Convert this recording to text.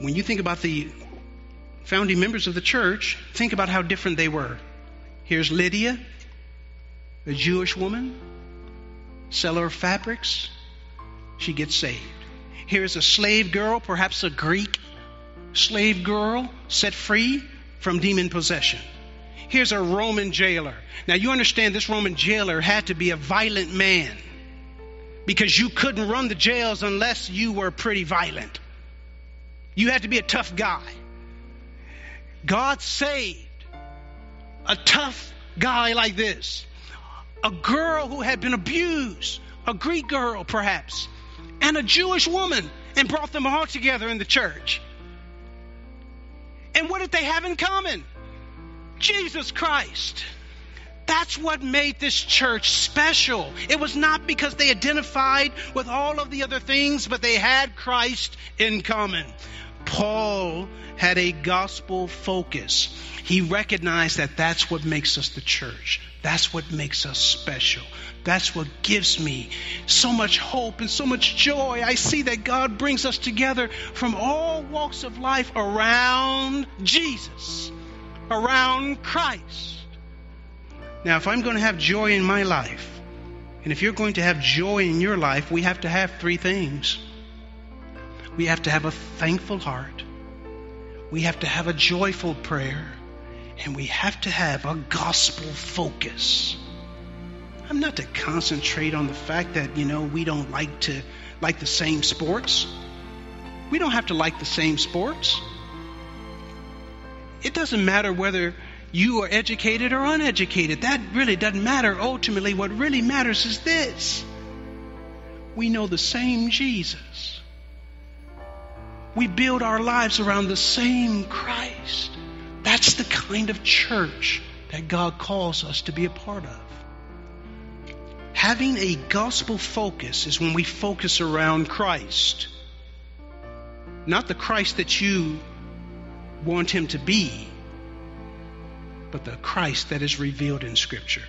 When you think about the founding members of the church, think about how different they were. Here's Lydia, a Jewish woman, seller of fabrics. She gets saved. Here's a slave girl, perhaps a Greek slave girl, set free from demon possession. Here's a Roman jailer. Now you understand this Roman jailer had to be a violent man, because you couldn't run the jails unless you were pretty violent. You had to be a tough guy. God saved a tough guy like this. A girl who had been abused, a Greek girl perhaps, and a Jewish woman, and brought them all together in the church. And what did they have in common? Jesus Christ. That's what made this church special. It was not because they identified with all of the other things, but they had Christ in common. Paul had a gospel focus. He recognized that that's what makes us the church. That's what makes us special. That's what gives me so much hope and so much joy. I see that God brings us together from all walks of life around Jesus, around Christ. Now, if I'm going to have joy in my life, and if you're going to have joy in your life, we have to have three things. We have to have a thankful heart. We have to have a joyful prayer. And we have to have a gospel focus. I'm not to concentrate on the fact that, we don't like the same sports. We don't have to like the same sports. It doesn't matter whether you are educated or uneducated. That really doesn't matter. Ultimately, what really matters is this. We know the same Jesus. We build our lives around the same Christ. That's the kind of church that God calls us to be a part of. Having a gospel focus is when we focus around Christ. Not the Christ that you want him to be, but the Christ that is revealed in Scripture.